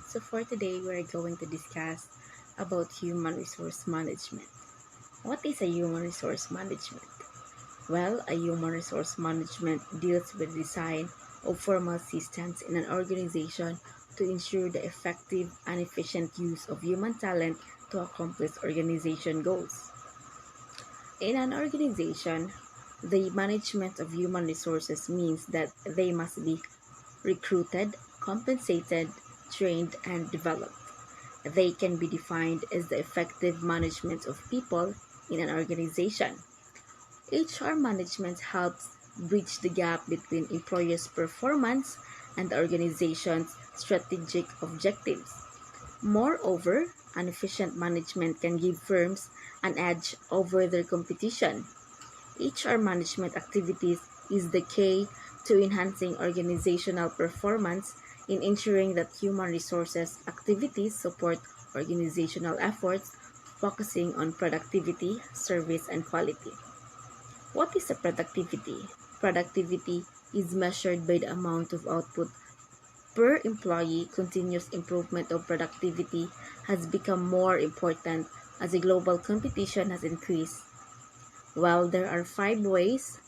So for today, we're going to discuss about human resource management. What is a human resource management? Well, a human resource management deals with the design of formal systems in an organization to ensure the effective and efficient use of human talent to accomplish organization goals. In an organization, the management of human resources means that they must be recruited, compensated, trained, and developed. They can be defined as the effective management of people in an organization. HR management helps bridge the gap between employers' performance and the organization's strategic objectives. Moreover, an efficient management can give firms an edge over their competition. HR management activities is the key to enhancing organizational performance in ensuring that human resources activities support organizational efforts, focusing on productivity, service, and quality. What is a productivity? Productivity is measured by the amount of output per employee. Continuous improvement of productivity has become more important as the global competition has increased. Well, there are 5 ways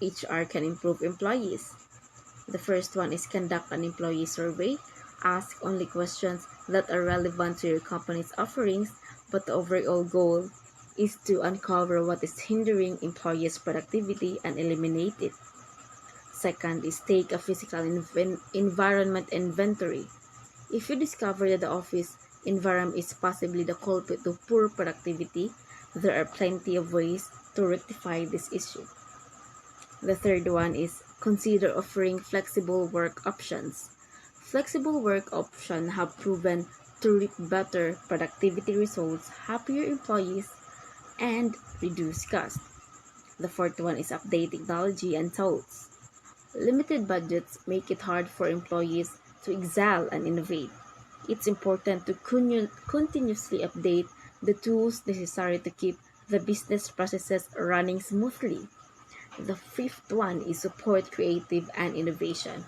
HR can improve employees. The first one is conduct an employee survey. Ask only questions that are relevant to your company's offerings, but the overall goal is to uncover what is hindering employees' productivity and eliminate it. Second is take a physical environment inventory. If you discover that the office environment is possibly the culprit to poor productivity, there are plenty of ways to rectify this issue. The third one is consider offering flexible work options. Flexible work options have proven to reap better productivity results, happier employees, and reduce cost. The fourth one is update technology and tools. Limited budgets make it hard for employees to excel and innovate. It's important to continuously update the tools necessary to keep the business processes running smoothly. The fifth one is support creative and innovation.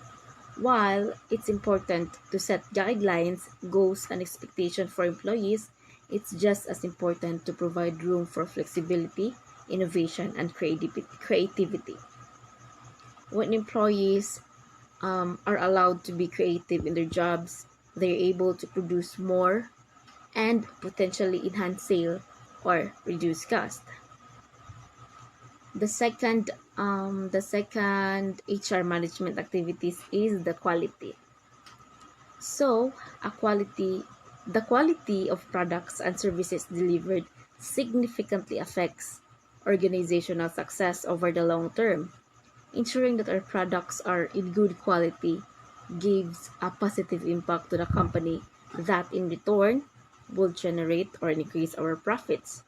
While it's important to set guidelines, goals, and expectations for employees, it's just as important to provide room for flexibility, innovation, and creativity. When employees are allowed to be creative in their jobs, they're able to produce more and potentially enhance sale or reduce cost. The second HR management activities is the quality. So, the quality of products and services delivered significantly affects organizational success over the long term. Ensuring that our products are in good quality gives a positive impact to the company that in return will generate or increase our profits.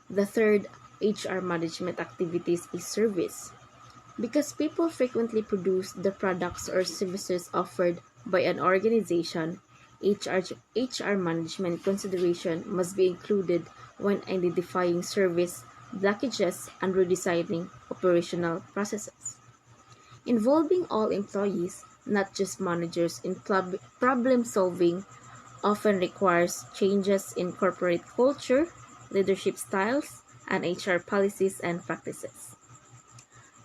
The third HR management activities is service. Because people frequently produce the products or services offered by an organization, HR management consideration must be included when identifying service blockages and redesigning operational processes. Involving all employees, not just managers, in problem solving often requires changes in corporate culture, leadership styles, and HR policies and practices.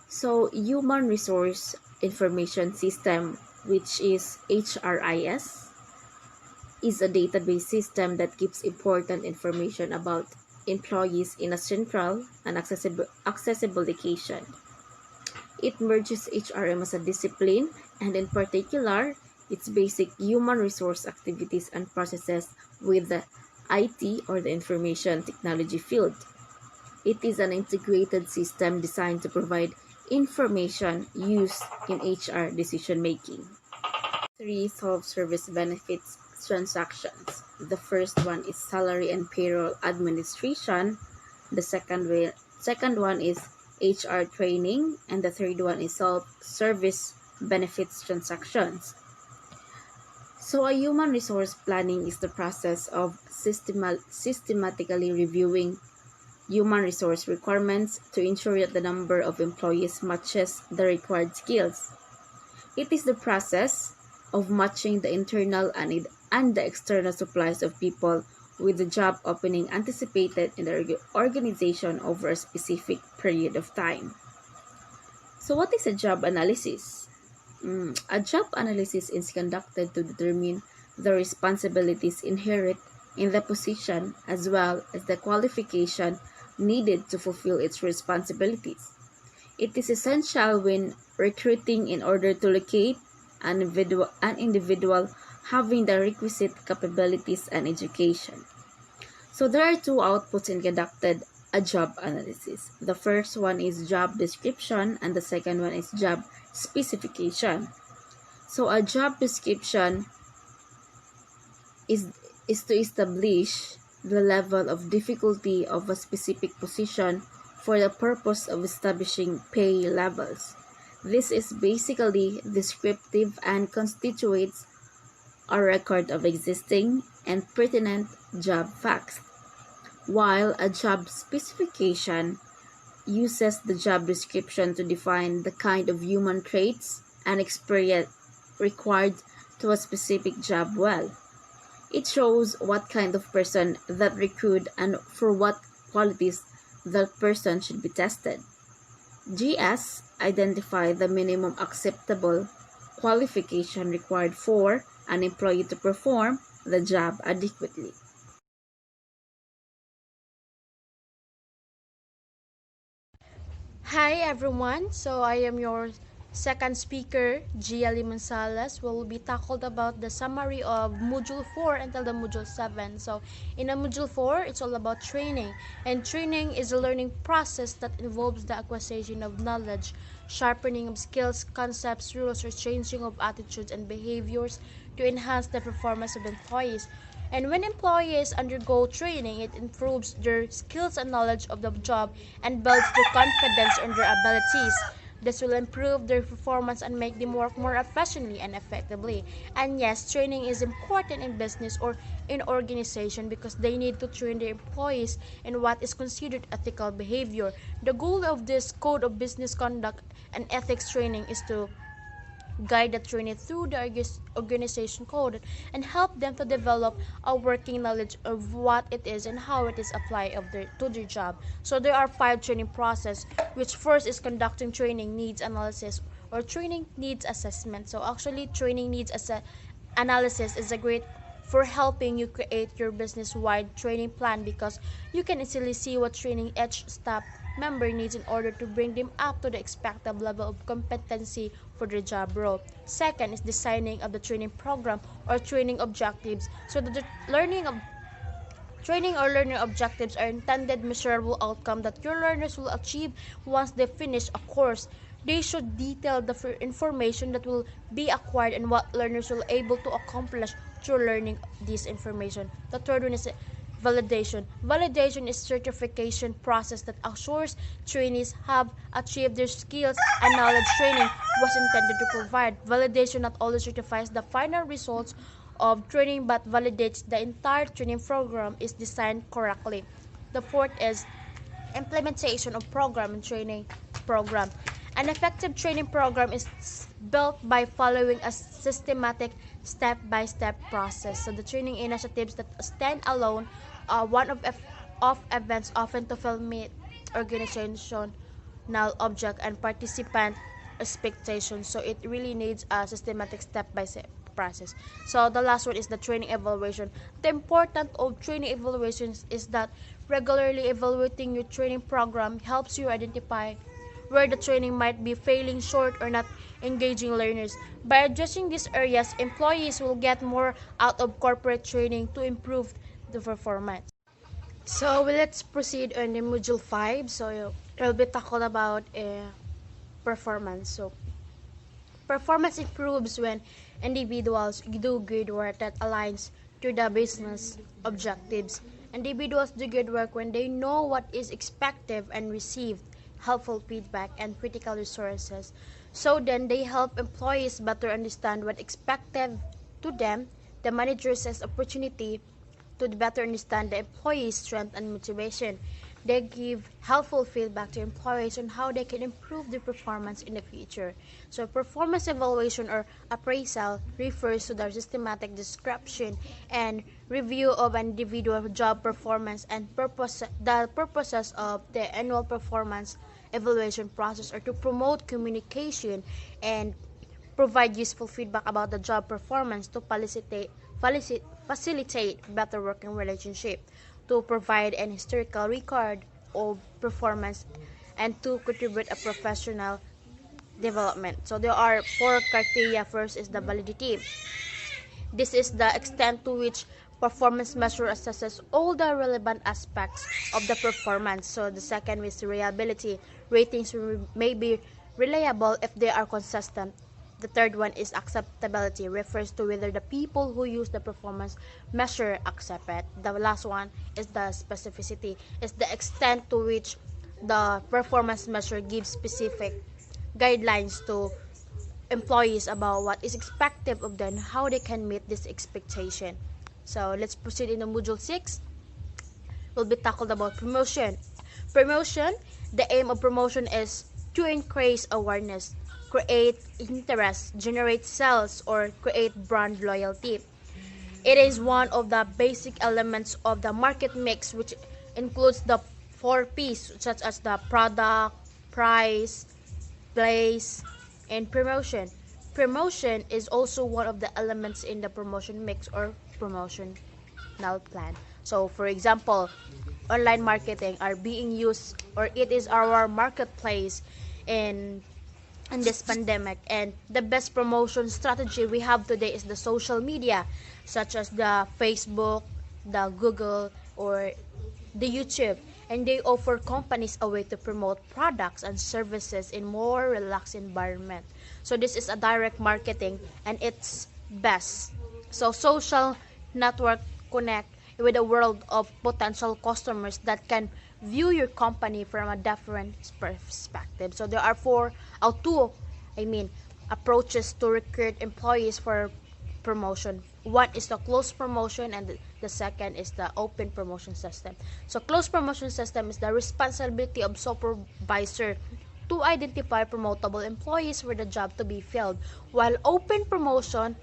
So, Human Resource Information System, which is HRIS, is a database system that keeps important information about employees in a central and accessible location. It merges HRM as a discipline, and in particular, its basic human resource activities and processes with the IT or the information technology field. It is an integrated system designed to provide information used in HR decision making. 3. Solve service benefits transactions. The first one is salary and payroll administration. The second one is HR training, and the third one is solve service benefits transactions. So, a human resource planning is the process of systematically reviewing human resource requirements to ensure that the number of employees matches the required skills. It is the process of matching the internal and the external supplies of people with the job opening anticipated in the organization over a specific period of time. So what is a job analysis? A job analysis is conducted to determine the responsibilities inherent in the position as well as the qualification needed to fulfill its responsibilities. It is essential when recruiting in order to locate an individual having the requisite capabilities and education. So there are two outputs in conducted a job analysis. The first one is job description and the second one is job specification. So a job description is to establish the level of difficulty of a specific position for the purpose of establishing pay levels. This is basically descriptive and constitutes a record of existing and pertinent job facts, while a job specification uses the job description to define the kind of human traits and experience required to a specific job well. It shows what kind of person that recruit and for what qualities that person should be tested. GS identify the minimum acceptable qualification required for an employee to perform the job adequately. Hi everyone, so I am your second speaker, Gia Limansalas. Will be tackled about the summary of Module 4 until the Module 7. So in the Module 4, it's all about training. And training is a learning process that involves the acquisition of knowledge, sharpening of skills, concepts, rules, or changing of attitudes and behaviors to enhance the performance of employees. And when employees undergo training, it improves their skills and knowledge of the job and builds their confidence in their abilities. This will improve their performance and make them work more efficiently and effectively. And yes, training is important in business or in organization because they need to train their employees in what is considered ethical behavior. The goal of this Code of Business Conduct and Ethics training is to guide the trainee through the organization code and help them to develop a working knowledge of what it is and how it is applied to their job. So there are 5 training process, which first is conducting training needs analysis or training needs assessment. So actually training needs analysis is a great for helping you create your business-wide training plan because you can easily see what training each staff member needs in order to bring them up to the expected level of competency for their job role. Second is designing of the training program or training objectives. So the training or learning objectives are intended measurable outcome that your learners will achieve once they finish a course. They should detail the information that will be acquired and what learners will be able to accomplish through learning this information. The third one is validation. Validation is certification process that assures trainees have achieved their skills and knowledge training was intended to provide. Validation not only certifies the final results of training but validates the entire training program is designed correctly. The fourth is implementation of program and training program. An effective training program is built by following a systematic step-by-step process. So the training initiatives that stand alone are one of events often to fulfill meet organizational object and participant expectations. So it really needs a systematic step-by-step process. So the last one is the training evaluation. The importance of training evaluations is that regularly evaluating your training program helps you identify where the training might be failing short or not engaging learners. By addressing these areas, employees will get more out of corporate training to improve the performance. So let's proceed on the module 5. So it will be talked about performance. So performance improves when individuals do good work that aligns to the business objectives. Individuals do good work when they know what is expected and receive helpful feedback and critical resources. So then they help employees better understand what expected to them. The manager has opportunity to better understand the employee's strength and motivation. They give helpful feedback to employees on how they can improve their performance in the future. So, performance evaluation or appraisal refers to the systematic description and review of an individual job performance and the purposes of the annual performance evaluation process are to promote communication and provide useful feedback about the job performance to facilitate better working relationship, to provide an historical record of performance, and to contribute a professional development. So there are four criteria. First is the validity. This is the extent to which performance measure assesses all the relevant aspects of the performance. So the second is reliability. Ratings may be reliable if they are consistent. The third one is acceptability, refers to whether the people who use the performance measure accept it. The last one is the specificity, is the extent to which the performance measure gives specific guidelines to employees about what is expected of them, how they can meet this expectation. So let's proceed in the module 6. Will be tackled about promotion. Promotion, the aim of promotion is to increase awareness, create interest, generate sales, or create brand loyalty. It is one of the basic elements of the market mix, which includes the 4 P's such as the product, price, place, and promotion. Promotion is also one of the elements in the promotion mix or promotional plan. So, for example, online marketing are being used, or it is our marketplace in this pandemic, and the best promotion strategy we have today is the social media, such as the Facebook, the Google, or the YouTube, and they offer companies a way to promote products and services in more relaxed environment. So this is a direct marketing and it's best. So social network connect with a world of potential customers that can view your company from a different perspective. So there are two approaches to recruit employees for promotion. One is the closed promotion and the second is the open promotion system. So closed promotion system is the responsibility of supervisor to identify promotable employees for the job to be filled, while open promotion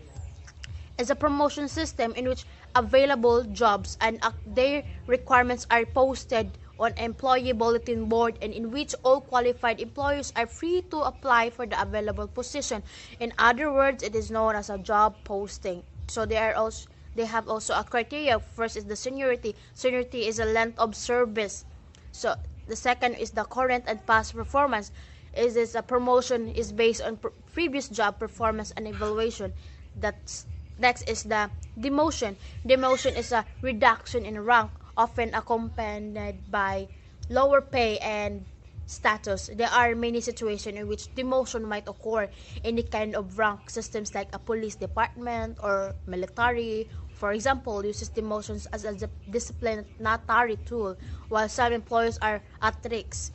is a promotion system in which available jobs and their requirements are posted on employee bulletin board, and in which all qualified employees are free to apply for the available position. In other words, it is known as a job posting. So they have also a criteria. First is the seniority. Seniority is a length of service. So the second is the current and past performance. Is this a promotion is based on previous job performance and evaluation. That's Next is the demotion. Demotion is a reduction in rank, often accompanied by lower pay and status. There are many situations in which demotion might occur in the kind of rank systems like a police department or military. For example, uses demotions as a disciplinary tool, while some employees are at risk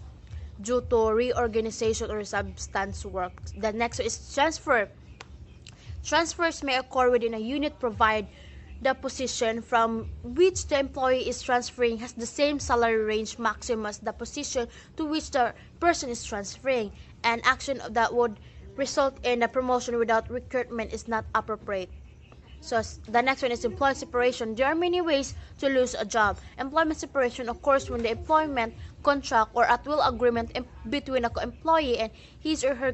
due to reorganization or substance work. The next is transfer. Transfers may occur within a unit provided the position from which the employee is transferring has the same salary range maximum as the position to which the person is transferring. An action that would result in a promotion without recruitment is not appropriate. So the next one is employment separation. There are many ways to lose a job. Employment separation occurs when the employment contract or at-will agreement between an employee and his or her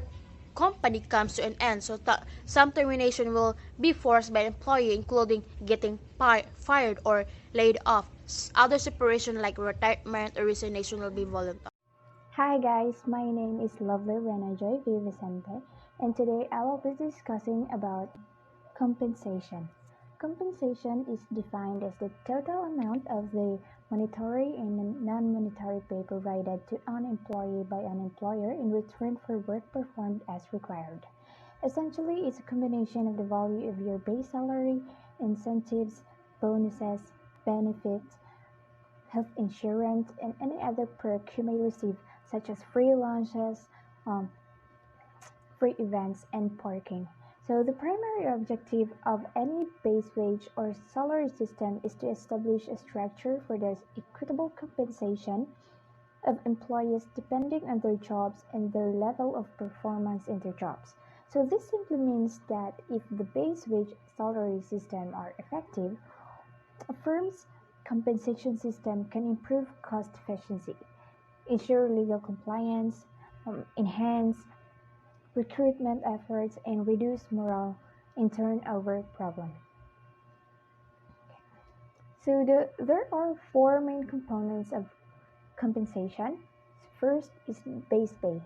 company comes to an end. So some termination will be forced by an employee, including getting fired or laid off. Other separation like retirement or resignation will be voluntary. Hi guys, my name is lovely RHENA VIOVICENTE, and today I will be discussing about compensation. Compensation is defined as the total amount of the monetary and non-monetary pay provided to an employee by an employer in return for work performed as required. Essentially, it's a combination of the value of your base salary, incentives, bonuses, benefits, health insurance, and any other perk you may receive, such as free lunches, um, free events, and parking. So, the primary objective of any base wage or salary system is to establish a structure for the equitable compensation of employees depending on their jobs and their level of performance in their jobs. So this simply means that if the base wage salary system are effective, a firm's compensation system can improve cost efficiency, ensure legal compliance, enhance recruitment efforts, and reduce morale and turnover problems. So there are four main components of compensation. First is base pay.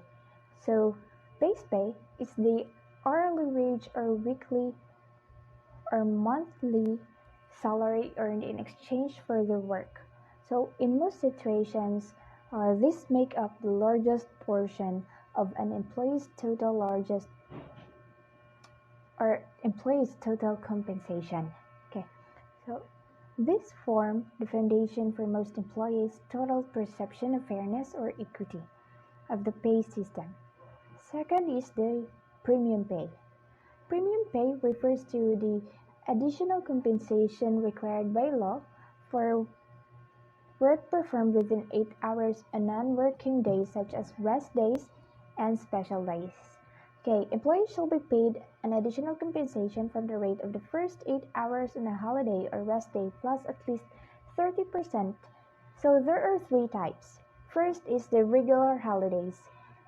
So base pay is the hourly wage or weekly or monthly salary earned in exchange for their work. So in most situations, this make up the largest portion of an employee's total compensation. Okay, so this form the foundation for most employees' total perception of fairness or equity of the pay system. Second is the premium pay. Premium pay refers to the additional compensation required by law for work performed within 8 hours on non-working days such as rest days and special days. Okay, employees shall be paid an additional compensation from the rate of the first 8 hours on a holiday or rest day plus at least 30%. So there are three types. First is the regular holidays.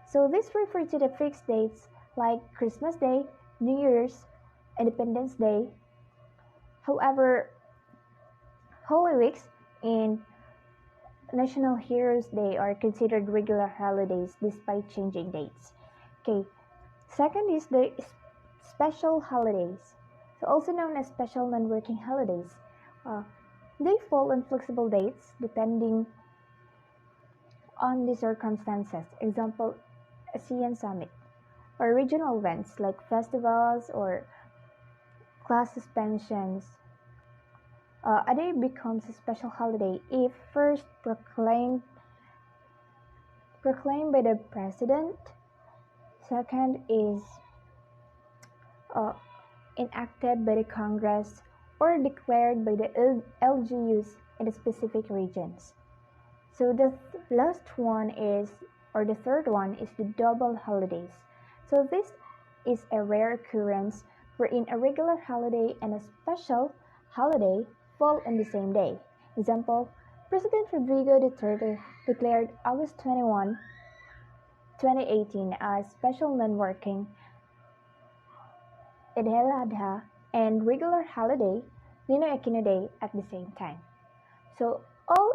So this refers to the fixed dates like Christmas Day, New Year's, Independence Day. However, Holy Weeks and National Heroes Day are considered regular holidays despite changing dates. Okay. Second is the special holidays, so also known as special non-working holidays. They fall on flexible dates depending on the circumstances. Example, ASEAN Summit, or regional events like festivals or class suspensions. A day becomes a special holiday if first proclaimed by the president. Second is enacted by the Congress or declared by the LGUs in the specific regions. So the last one is, or the third one is the double holidays. So this is a rare occurrence wherein a regular holiday and a special holiday fall on the same day. Example, President Rodrigo Duterte declared August 21, 2018 as special non-working Eid al-Adha and regular holiday Ninoy Aquino Day at the same time. So all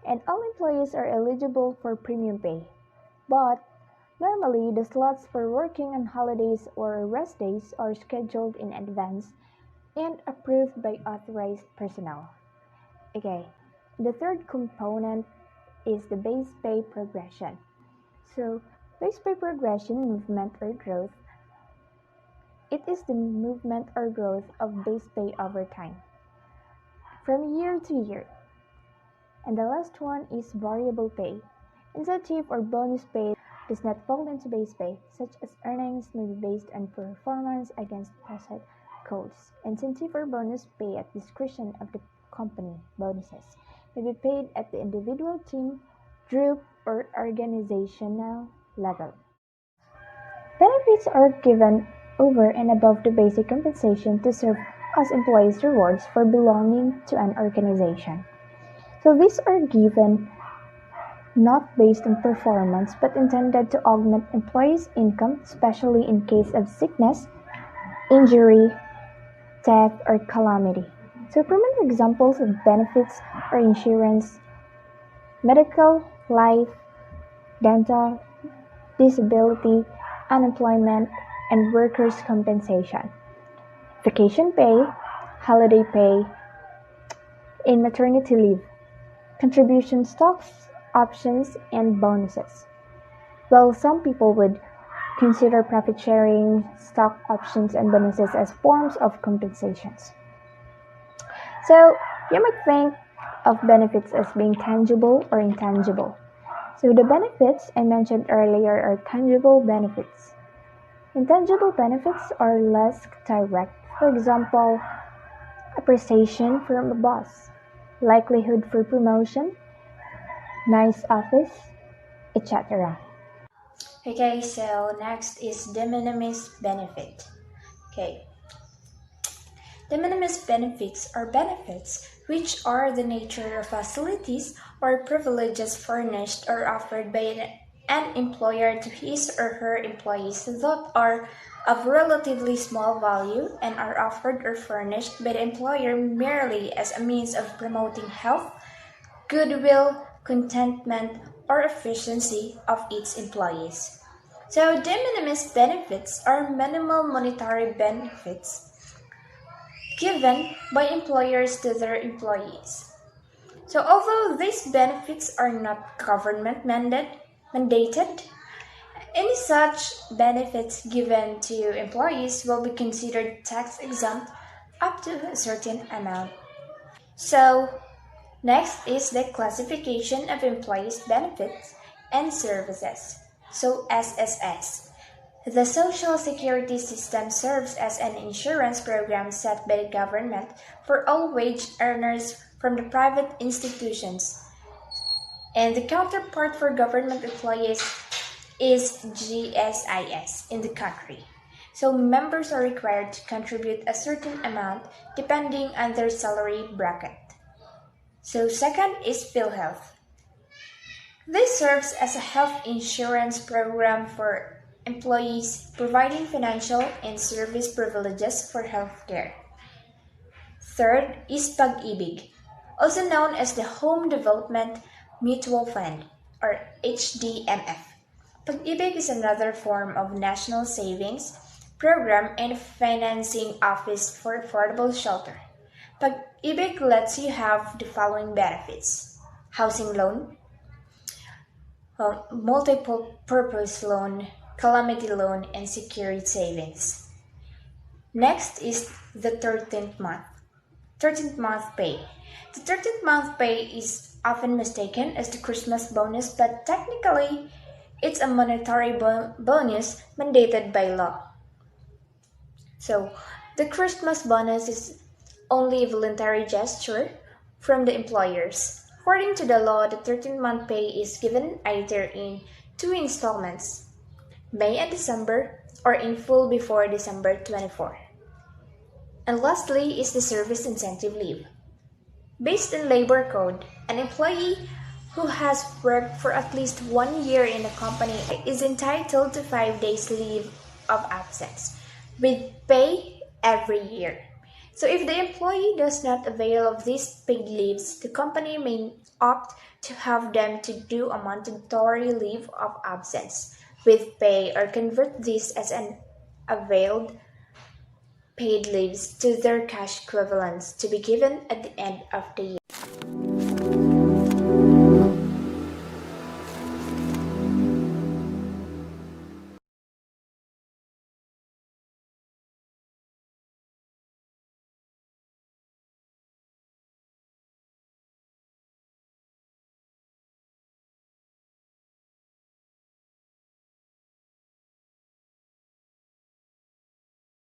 employees are eligible for premium pay, but normally the slots for working on holidays or rest days are scheduled in advance and approved by authorized personnel. Okay, the third component is the base pay progression. So base pay progression, movement or growth. It is the movement or growth of base pay over time, from year to year. And the last one is variable pay. Incentive or bonus pay does not fall into base pay, such as earnings may be based on performance against preset goals. Incentive or bonus pay at discretion of the company. Bonuses may be paid at the individual, team, group, or organizational level. Benefits are given over and above the basic compensation to serve as employees' rewards for belonging to an organization. So these are given not based on performance but intended to augment employees' income, especially in case of sickness, injury, death, or calamity. So prominent examples of benefits are insurance, medical, life, dental, disability, unemployment, and workers' compensation, vacation pay, holiday pay, and maternity leave, contribution stocks, options, and bonuses. While some people would consider profit sharing, stock options, and bonuses as forms of compensations. So you might think of benefits as being tangible or intangible. So the benefits I mentioned earlier are tangible benefits. Intangible benefits are less direct. For example, appreciation from a boss, likelihood for promotion, nice office, etc. Okay, so next is de minimis benefit. Okay, de minimis benefits are benefits which are the nature of facilities or privileges furnished or offered by an employer to his or her employees that are of relatively small value and are offered or furnished by the employer merely as a means of promoting health, goodwill, contentment, or efficiency of its employees. So, de minimis benefits are minimal monetary benefits given by employers to their employees. So, although these benefits are not government mandated, any such benefits given to employees will be considered tax exempt up to a certain amount. So, next is the classification of employees' benefits and services. So, SSS. The Social Security System serves as an insurance program set by the government for all wage earners from the private institutions. And the counterpart for government employees is GSIS in the country. So members are required to contribute a certain amount depending on their salary bracket. So second is PhilHealth. This serves as a health insurance program for employees providing financial and service privileges for healthcare. Third is Pag-ibig, also known as the Home Development Mutual Fund or HDMF. Pag-ibig is another form of national savings program and financing office for affordable shelter. Pag-ibig lets you have the following benefits: housing loan, multi-purpose loan, calamity loan, and secured savings. Next is the 13th month pay. The 13th month pay is often mistaken as the Christmas bonus, but technically it's a monetary bonus mandated by law. So, the Christmas bonus is only a voluntary gesture from the employers. According to the law, the 13th-month pay is given either in 2 installments, May and December, or in full before December 24. And lastly is the service incentive leave. Based on labor code, an employee who has worked for at least 1 year in a company is entitled to 5 days leave of absence with pay every year. So if the employee does not avail of these paid leaves, the company may opt to have them to do a mandatory leave of absence with pay or convert this as an availed paid leaves to their cash equivalents to be given at the end of the year.